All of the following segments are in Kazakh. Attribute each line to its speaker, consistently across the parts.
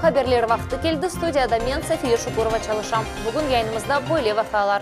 Speaker 1: Haberler vaqti keldi. Studiyada men Safiya Shukurova çalışam. Bugün yayınımızda böyle vakalar.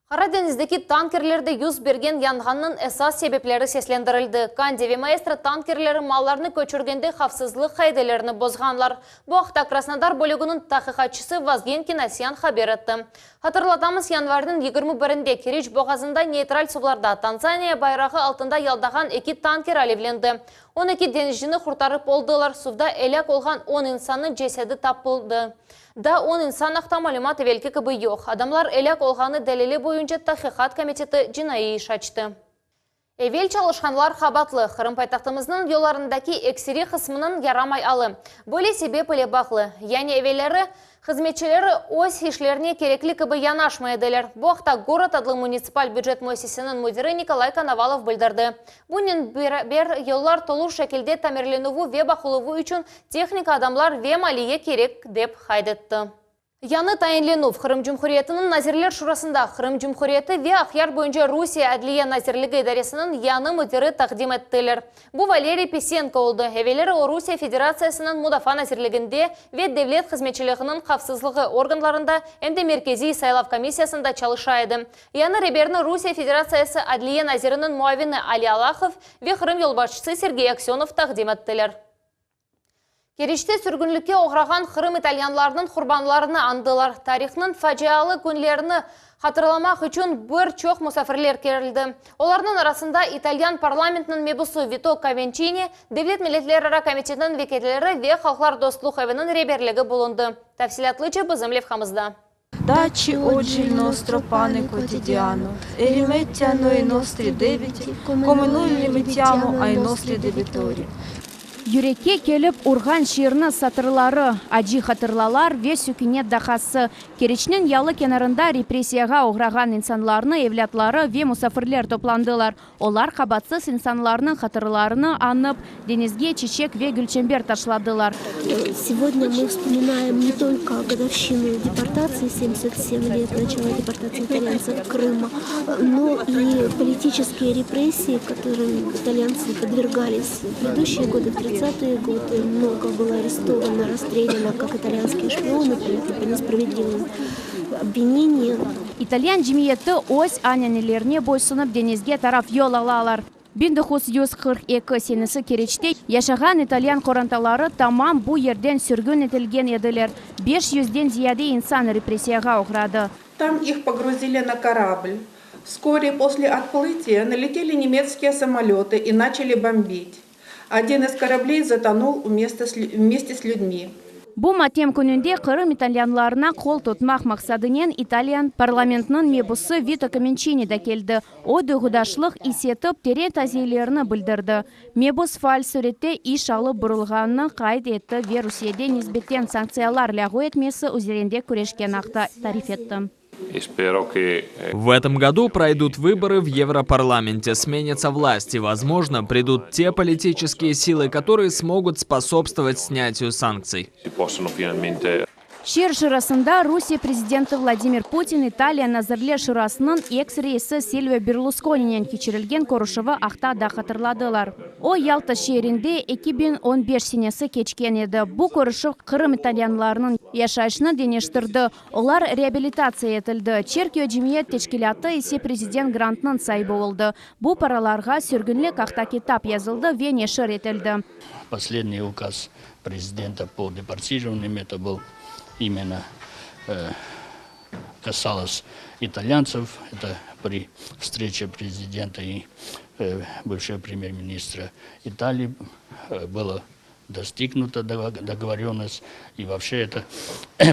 Speaker 1: Karadenizdeki tankerlerde yüz bergen yanğanın esas sebepleri seslendirildi. Kandevi maestro tankerleri mallarını köçürgende hafsızlık kaydelerini bozganlar. Bu haqda Krasnodar bölügünün tahqiqatçısı Vazgen Kinasyan haber etti. Hatırlatamız yanvarın 21'inde Kiriç boğazında neytral sularda Tanzaniya bayrağı altında yaldağan 2 tanker alevlendi. 12 denizcini kurtarıp oldular. Suvda elak olgan 10 insanın cesedi tapıldı. Da 10 insan haqda malumat evvelki gibi yok. Adamlar elak olğanı delili boyunca tahqiqat komiteti cinayi iş açtı. Evvel çalışanlar xabatlı. Kırım paytaxtımızın yollarındaki ekseri kısmının yaramay alı. Böyle sebep ile bağlı. Yani evvelleri hizmetçileri öz işlerine gerekli gibi yanaşmaydılar. Bu haqda Город adlı munisipal büdjet müessesinin müdiri Nikolay Konovalov bildirdi. Bunun bir yollar tolu şekilde tamirlenuvu ve bakılıvu için texnik adamlar ve maliye gerek dep haydetti. Yanı tayinlenov Kırım Cumhuriyeti'nin Nazirler Şurasında Kırım Cumhuriyeti ve Ahyar boyunca Rusya Adliye Nazirligi İdaresi'nin yanı müdiri takdim ettiler. Bu Valeri Pisenko oldu. Evveleri o Rusya Federasyası'nın Mudafa Nazirliginde ve devlet hizmetçiliğinin hafsızlığı organlarında hem de Merkezi Saylav Komisyası'nda çalışaydı. Yanı Reberni Rusya Federasyası Adliye Nazirinin muavini Ali Alakhov ve Kırım yolbaşçısı Sergey Aksyonov takdim ettiler. Keriçte sürgünlükке uğragan Kırım İtalyanlarının kurbanlarını andılar. Tarihinin facialı günlerini hatırlamak için birçok misafirler geldi. Onların arasında İtalyan parlamentinin mebusu Vito Cavancini, Devlet Milletleri Komitetinin vekilleri ve Halklar Dostluq Evi'nin reberligi bulundu. Tafsilatlıca bizim levhamızda.
Speaker 2: Dacci oggi il nostro pane quotidiano e rimetti a noi i nostri debiti come noi li rimettiamo ai nostri debitori.
Speaker 3: Yürekке kelip urgan şiirni satırları, acı hatırlalar ve sükunet dahası. Keriç'nin yalı kenarında represiyaga uğragan insanlarını, evlatları ve musafirler toplandılar. Onlar kabatsız insanların hatırlarını anıp denizge çiçek ve gülçember taşladılar.
Speaker 4: Сегодня мы вспоминаем не только годовщину депортации, 77 лет начала депортации итальянцев Крыма, но и политические репрессии, которым итальянцы подвергались в предыдущие годы, в 30-е годы. Много было арестовано, расстреляно, как итальянские шпионы по несправедливым обвинениям.
Speaker 3: İtalyan cemiyeti öz annelerine boysunup denizge taraf yol alalar. 1942 senesi Keriç'te yaşagan İtalyan korantaları tamam bu yerden sürgün etilgen ediler. 500'den ziyade insan represiyaga uğradı.
Speaker 5: Там их погрузили на корабль. Вскоре после отплытия налетели немецкие самолеты и начали бомбить. Один из кораблей затонул вместе с людьми.
Speaker 3: Bu matem gününde Kırım İtalyanlarına kol tutmak maksadıyla İtalyan parlamentinin mebusu Vito Cavancini de geldi. O duygudaşlık hissetip terin taziyelerini bildirdi. Mebus faal surette iş alıp burulganını kayıt etti ve Rusya'da nisbeten sanksiyalar lağu etmesi üzerinde kureşken akta tarif etti.
Speaker 6: В этом году пройдут выборы в Европарламенте, сменятся власти. Возможно, придут те политические силы, которые смогут способствовать снятию санкций.
Speaker 3: Şiir şurasında Rusya Prezidenti Vladimir Putin, İtalya Nazirler Şurasının ex-reisi Silvio Berlusconi'nin keçirilgen koruşuvu akta da hatırladılar. O Yalta şehrinde 2015 senesi geçken edi. Bu koruşuv Kırım İtalyanlarının yaşayışını deniştirdi. Onlar reabilitasiya etildi. Çerkiyo Cemiyet Teşkilatı ise Prezident grantının sahibi oldu. Bu paralarga sürgünlük akta kitap yazıldı ve neşir etildi.
Speaker 7: Последний указ президента по депортированиям это был именно касалось итальянцев. Это при встрече президента и бывшего премьер-министра Италии было достигнута договоренность. И вообще это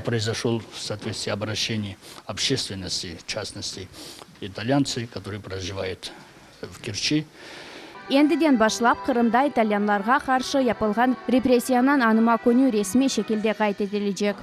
Speaker 7: произошло в соответствии обращений общественности, в частности итальянцы, которые проживают в Керчи.
Speaker 3: Endiden başlap Kırım'da İtalyanlarga karşı yapılgan represiyadan anıma konu resmi şekilde kayıt edilecek.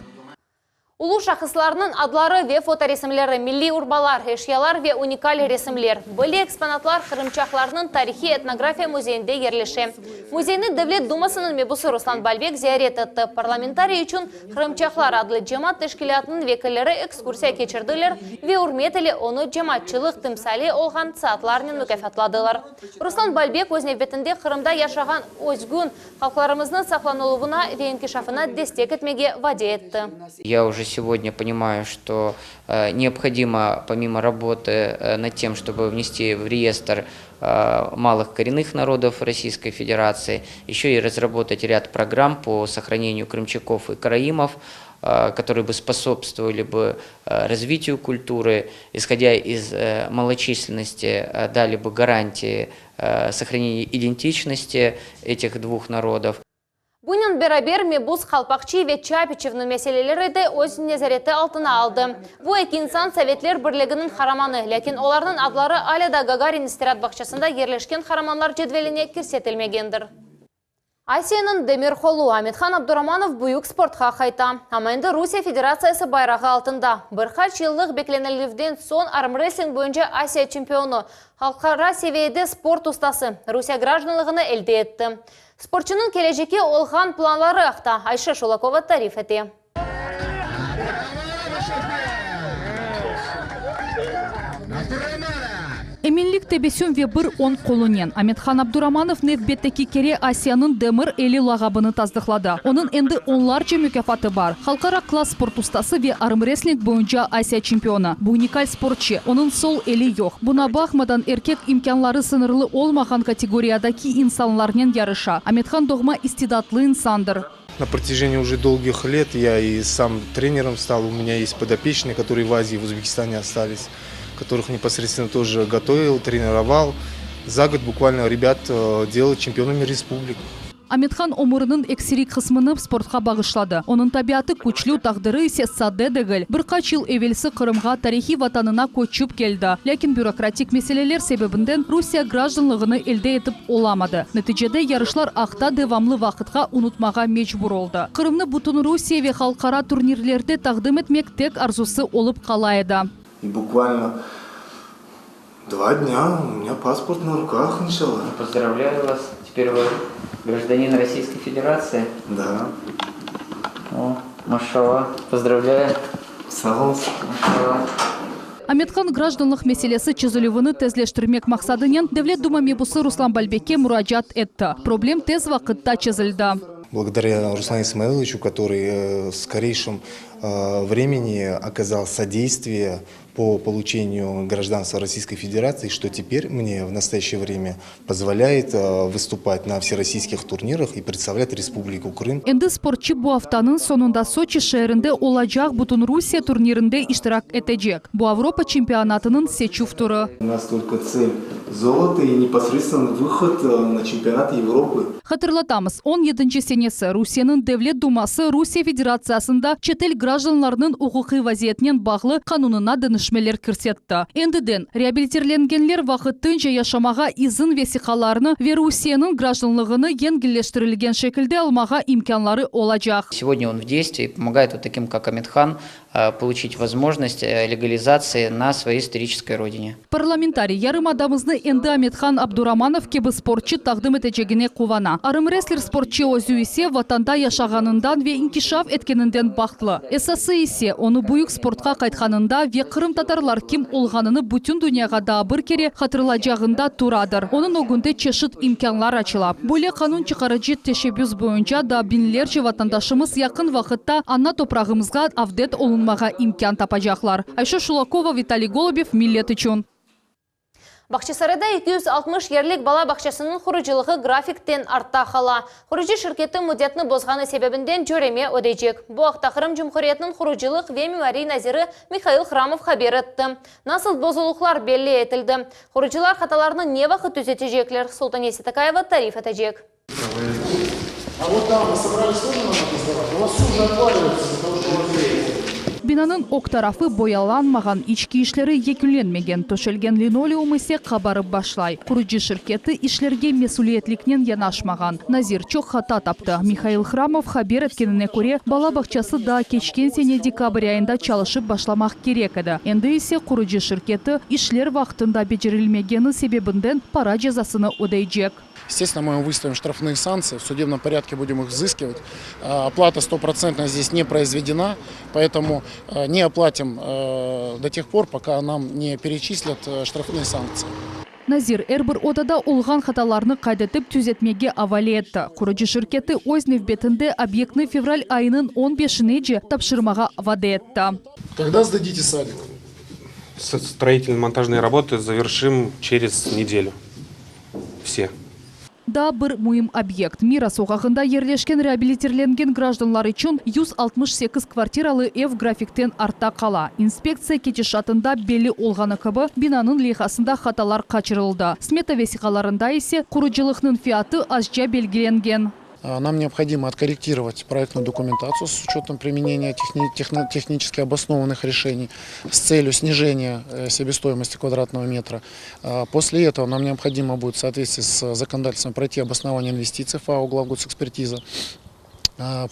Speaker 1: Улу шахысларының адлары ве фоторесімлері, милли урбалар, эшиялар ве уникаль ресімлер. Были экспонатлар Кырымчакларының тарихи этнография музейінде ерлеше. Музейні Девлет Думасының мебусы Руслан Бальбек зиярет етті. Парламентарий үшін Кырымчаклар адлы жемат тешкілятының векілері экскурсия кечірділер ве урметілі оны жематчылық тымсали олған саатларының мүкафатладылар. Руслан Бальбек өзіне бетінде Кырымда яшаған өзгін халқларымыздың сақланылуына ве инкишафына дестек етмеге ваде етті.
Speaker 8: Я уже сегодня понимаю, что необходимо, помимо работы над тем, чтобы внести в реестр малых коренных народов Российской Федерации, еще и разработать ряд программ по сохранению крымчаков и караимов, которые бы способствовали бы развитию культуры, исходя из малочисленности, дали бы гарантии сохранения идентичности этих двух народов.
Speaker 1: Бұнын бәрабер мебус қалпақчы ве Чапичевнің мәселелері де өз незареті алтына алды. Бұ екі инсан Советлер бірлігінің хараманы, ләкин олардың адлары Аляда Гагарин истират бақшасында ерлешкен хараманлар жедвеліне кірсетілмегендір. Асияның Демир Холу Аметхан Абдураманов бұйық спортқа қайта. Амайынды Русия Федерациясы байрағы алтында. Бірқач жылдық бекленелівден сон армрестлинг бойынша Асия чемпионы, халықара севейді спорт ұстасы Русия гражданлығыны әлде етті. Спортшының келешекке олған планлары ақта. Айша Шолакова тариф еті.
Speaker 9: Эминлик тебесен ве бір он қолынен. Аметхан Абдураманов невбеттеки кере Асияның Демир Эли лағабыны таздықлады. Оның енді онларча мүкафаты бар. Халқара класс спорт ұстасы ве армрестлинг бойынша Асия чемпионы. Бұл уникаль спортчы. Оның сол Эли жоқ. Бұна бақмадан еркек имканлары сынырлы олмаған категориядаки инсанларнен ярыша. Аметхан доғма истидатлы инсандыр.
Speaker 10: На протяжении уже долгих лет я и сам тренером стал. У меня есть подопечные, которые в Азии, в Узбекистане остались, которых непосредственно тоже готовил, тренировал. За год буквально ребят делал чемпионами республик.
Speaker 9: Аметхан омырының эксирик қысмыны спортқа бағышлады. Оның табиаты күчлі тағдыры есе саде дегіл. Бір қачыл евелсі Қырымға тарихи ватанына көчіп келді. Ләкин бюрократик меселелер себебінден Русия гражданлығыны елде етіп оламады. Нәтижеде ярышлар ақта девамлы вақытқа ұнытмаға мечбур олды. Қырымны бұтын Русия ве халқара турнирлерде тағдым етмек тек арзусы олып қалайды.
Speaker 10: И буквально 2 дня у меня паспорт на руках, иншалла.
Speaker 8: Поздравляю вас. Теперь вы гражданин Российской Федерации.
Speaker 10: Да.
Speaker 8: О, машалла. Поздравляю.
Speaker 10: Саламс.
Speaker 9: Аметхан гражданлық меселесі чызылывыны тезлештірмек мақсадынен Девлет Дума мебусы Руслан Бальбекке мураджат етті. Проблем тез вақытта чызылды.
Speaker 10: Благодаря Руслану Исмаиловичу, который в скорейшем времени оказал содействие по получению гражданства Российской Федерации, что теперь мне в настоящее время позволяет выступать на всероссийских турнирах и представлять Республику Крым.
Speaker 9: Энди спортчы бу афтанын сонунда Сочи шээринде олажак бутун Русия турниринде иштирак этежек. Бу Европа чемпионатынын сечув туру.
Speaker 10: У нас только цель золото и непосредственно выход на чемпионат Европы.
Speaker 9: Хатырлатамыз, 17 сенесі Русияның Девлет Думасы Русия Федерациясында четел гражданларының уқуқи вазиетінен бағлы қанунына дынышмелер кірсетті. Эндіден, реабилитирленгенлер вақыттынша яшамаға изін весиқаларыны ве Русияның гражданлығыны енгілештірілген шекілде алмаға имканлары олажақ.
Speaker 8: Сегодня он в действии, помогает вот таким, как Аметхан, получить возможность легализации на своей исторической родине.
Speaker 9: Парламентарий ярым адамызны энди Аметхан Абдураманов кебі спортчы тағдым етежегіне қувана. Арым-рестлер спортчы өзі есе ватанда яшағанындан ве инкишаф еткенінден бақтлы. Эсасы есе оны бұйық спортқа қайтқанында ве Қырым татарлар кем олғаныны бүтін дүнияға да бір кере қатырылажағында турадыр. Оның огынды чешіт имканлар ачыла. Бөле қанун чықарыжы тешебюз бойынша да бинлерчі ватандашымыз яқын вақытта анна топрағымызға авдет олынмаға имкан тапажақлар. Айша Шулакова, Виталий Голубев, Миллет үшін.
Speaker 1: Бақчасарайда 260 ерлік бала бақшасының құрыжылығы графиктен артта қала. Құрыжы шіркеттің мұдетіні бозғаны себебінден жөреме өдейжек. Бұл ақта Қырым Жұмхұриетінің құрыжылық ве меморий назирі Михаил Храмов хабер етті. Насыл бозылықлар белі етілді. Құрыжылар қаталарының не вақыт түзетежеклер? Султан Есетакаева тариф етежек.
Speaker 11: А вот там мы собрались тоже на это сдавать. У вас уже отваливается, потому что у вас
Speaker 9: Binanın ok tarafı boyalanmagan, içki işleri yekünlenmegen, töşelgen linoleum ise kabarıp başlay. Kurucu şirketi işlerge mesuliyetliknen yanaşmagan. Nazir çok hata taptı. Mikhail Храмов haber etkenine göre bala bakçası da geçken sene dekabr ayında çalışıp başlamak gerek edi. Endi ise kurucu şirketi işler vaktinde becerilmegeni sebebinden para cezasını ödeyecek.
Speaker 11: Естественно, мы выставим штрафные санкции, в судебном порядке будем их взыскивать. Оплата стопроцентная здесь не произведена, поэтому не оплатим до тех пор, пока нам не перечислят штрафные санкции.
Speaker 9: Назир әрбір odada olğan hatalarını kaydetip түзетмеге авали etdi. Kurucu şirketi öz növbetinde obyektni fevral ayının 15-nece tapşırmağa vade etdi.
Speaker 11: Когда сдадите садик?
Speaker 12: Строительно-монтажные работы завершим через неделю. Все.
Speaker 9: Da bir mühim obyekt. Mira sokağında yerleşken reabiliterlengen gражданlar için 168 kvartiralı ev grafikten artta kala. İnspeksiya ketişatında belli olğanı kıbı binanın lehasında hatalar kaçırıldı. Smeta vesikalarında ise kuruculuğunun fiyatı azca belgilengen.
Speaker 11: Нам необходимо откорректировать проектную документацию с учетом применения технически обоснованных решений с целью снижения себестоимости квадратного метра. После этого нам необходимо будет в соответствии с законодательством пройти обоснование инвестиций ФАО «Главгосэкспертиза».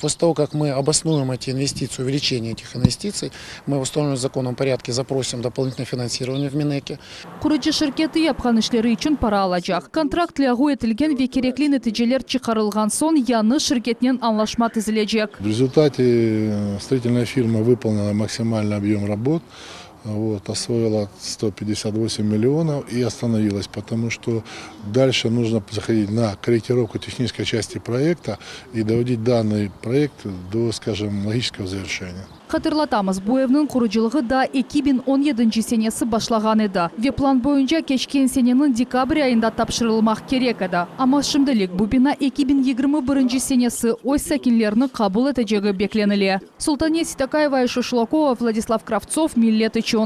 Speaker 11: После того, как мы обоснуем эти инвестиции, увеличение этих инвестиций, мы в установленном законном порядке запросим дополнительное финансирование в Минэке.
Speaker 9: Kurucu şirketi yapılan işleri için para alacak. Kontrakt ləğu etilgen ve gerekli neticeler çıkarılgan son yanı şirketinin anlaşma tüzülecek.
Speaker 13: В результате строительная фирма выполнила максимальный объем работ. Освоила 158 миллионов и остановилась, потому что дальше нужно заходить на корректировку технической части проекта и доводить данный проект до, скажем, логического завершения.
Speaker 9: Hatırlatamız, bu evnin kuruculuğu da 2017 senesi başlagan edi. Ve plan boyunca geçken senenin dekabr ayında tapşırılmak gerek edi. Ama şimdilik bu bina 2021 senesi oy sakinlerini kabul edeceği beklenili. Sultaniye Sitakayeva, Ayşe Şulakova, Владислав Кравцов, Millet için.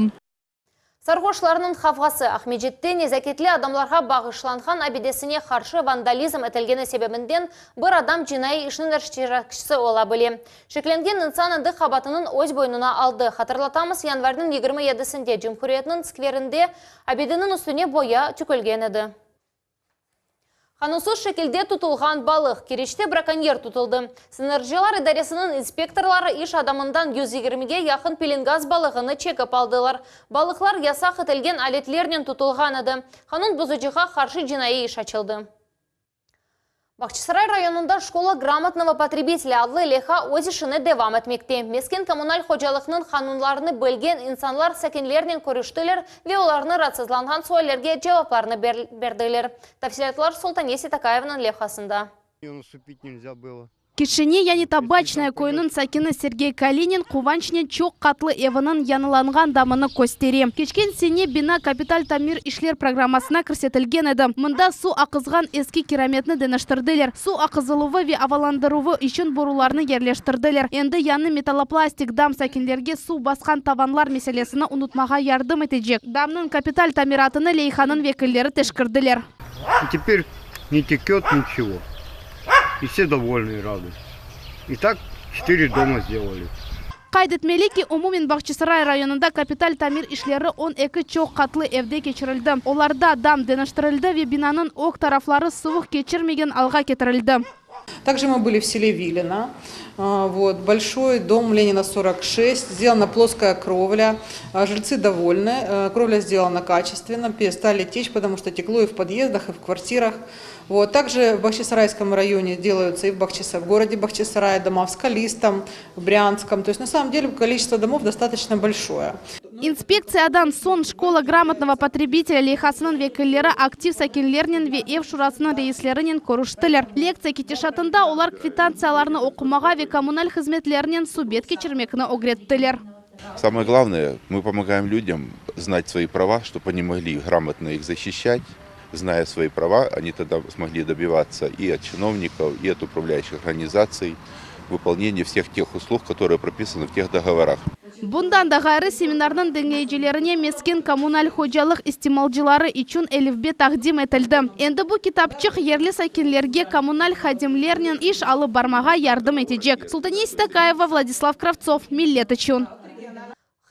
Speaker 1: Sarhoşlarının hafgası Ахмеджетте незакетлі адамларға бағышланған абидесіне қаршы вандализм етілгені себебінден бір адам жинайы ішінің әрштиракшысы ола біле. Шекленген инсан інді қабатының өз бойынына алды. Хатырлатамыз, январдың 27-сінде Cumhuriyetінің скверінде абиденің үстіне боя түкілген еді. Қанусыз шекілде тұтылған балық, Кереште браконьер тұтылды. Синергиялар идаресінің инспекторлары иш адамындан 120-ге яқын пеленгаз балығыны чекіп алдылар. Балықлар ясақ етілген алетлерінен тұтылған еді. Қанун бұзуcıға қаршы жинайы иш açıldı. Бахчисарай районында школа грамотного потребителя адлы леха өз ішіні девам етмекте. Мескен коммуналь хожалықның қанунларыны бөлген инсанлар сәкенлерінен көріштілер ве оларыны радсызланған суалерге жауапларыны берділер. Тафсилатлар Султания Ситакаевның лехасында.
Speaker 3: Кишине яни табачная койнун сакины Сергей Калинин куванчне чок катлы эвынын яныланган дамыны көстери. Кечкен сене бина капиталь тамир ишлер программасына кірсетілген еді. Мында су ақызған эски кераметні деныштырдылер. Су ақызылуы ве аваландыруы үшін боруларны ерлештірділер. Енді яны металлопластик дам сакинлерге су басқан таванлар меселесіні унутмаға ярдым етежек. Дамның капиталь тамиратыны лейханын векілері тешкірділер.
Speaker 14: Теперь не текет ничего. И все довольны и рады. И так 4 дома сделали.
Speaker 3: Кайдетмели ки умумен Бахчисарай районында капиталь тамир ишлері 12 чоқ катлы evde keçirildi. Оларда дам деныштырылды ве бинанын ок тарафлары суық keçirмеген алға кетірілді.
Speaker 15: Также мы были в селе Вилино. Большой дом Ленина 46, сделана плоская кровля, жильцы довольны, кровля сделана качественно, перестали течь, потому что текло и в подъездах, и в квартирах. Также в Бахчисарайском районе делаются и в городе Бахчисарай дома, в Скалистом, в Брянском. То есть на самом деле количество домов достаточно большое.
Speaker 3: Инспекциядан сон школа грамотного потребителя лейхасының векілері актив сакинлерінен ве ев шурасының рейслерінен көріштілер. Лекция кетешатында олар квитанцияларны оқымаға ве коммуналь хизметлерінен субет кечірмекіні огреттілер.
Speaker 16: Самое главное, мы помогаем людям знать свои права, чтобы они могли грамотно их защищать. Зная свои права, они тогда смогли добиваться и от чиновников, и от управляющих организаций выполнения всех тех услуг, которые прописаны в тех договорах.
Speaker 3: Bundan da gayrı seminarның деңгейчилеріне мескен коммуналь хожалық истималчылары üçün элифбе тақдим етілді. Енді бұл китапчық ерлі сакинлерге коммуналь хадимлерінен иш алып бармаға ярдым етежек. Султания Ситакаева, Владислав Кравцов, Millet үшін.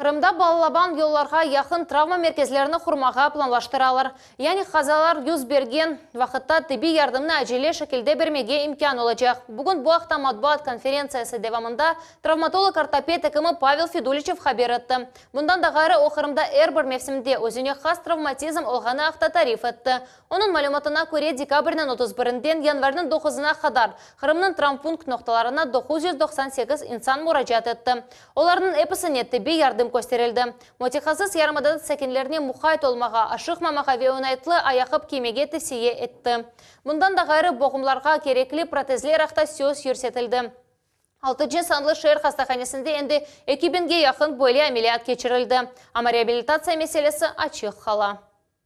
Speaker 1: Қырымда балалабан yollarga yakın travma merkezlerini kurmağa planlaştıralır. Yani қазалар yüz bergen vaqtda tibbi yardımını acele şekilde vermege imkan olacak. Bugün bu hafta matbuat konferensiyası devamında travmatolog ortoped hekimi Pavel Fedulichev haber etti. Bundan da gayrı o Kırımda bir mevsimde özüne xas travmatizm olğanı aqta tarif etti. Onun malumatına göre dekabrın 31'den yanvarın 9'una kadar Kırım'ın travmpunkt noktalarına 998 insan müracaat etti. Onların hepsine tibbi yardım gösterildi. Motihasız yarımada sakinlerine muhayt olmağa, aşıqmamağa ve onaytlı ayaqıp kiymege tavsiye etti. Bundan da gayrı boğumlarga gerekli protezler aqta söz yürsetildi. 6. sanlı şehir hastahanesinde endi 2000'ge yakın böyle ameliyat geçirildi. Ama reabilitatsiya meselesi açıq hala.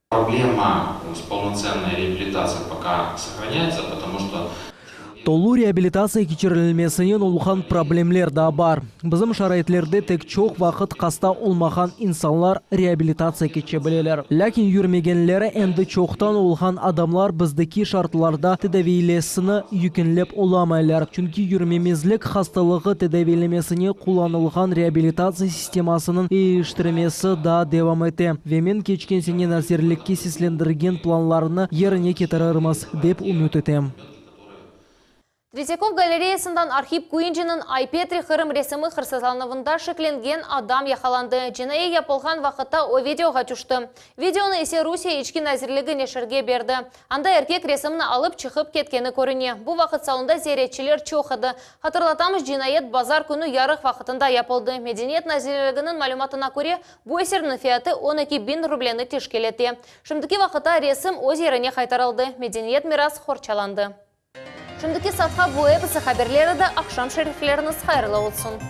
Speaker 17: Проблема с полноценной реабилитацией пока сохраняется, потому что
Speaker 18: Толу реабилитация кечирилмесинен улхан проблемлер да бар. Bizim şaraitlerde tek çok vakit hasta olmagan insanlar reabilitatsiya keçebilirler. Lakin yürmegenlere endi çoktan olgan adamlar bizdeki şartlarda tedavilesini yükenlep olamaylar. Çünkü yürmemizlik hastalığı tedavilemesine kullanılgan reabilitatsiya sistemasının değiştirmesi da devam etti. Ve men keçken sene nazirlikке seslendirgen planlarını yerine getirirmiz dep umut etem.
Speaker 1: Третьяков галереясынан Архип Куинджинын Айпетри Хырым ресімі қырсызланывында шекленген адам яқаланды. Жинайы япылған вақытта о видеоға түшті. Видеоны есе Русия ички назирлігі нешірге берді. Анда еркек ресімні алып чықып кеткені көріне. Бұл вақыт салында зеретчілер чоқыды. Хатырлатамыз жинайет базар күні ярық вақытында япылды. Медениет назирлігінің малюматына көре бұл есерінің фияты 12.000 рублені тешкелетті. Шымдыки вақытта ресім өз еріне қайтарылды. Медениет мирас хорчаланды. Шымдыки сатқа бұл эпісі хаберлері де ақшам шерифлеріңіз қайырлы олсын.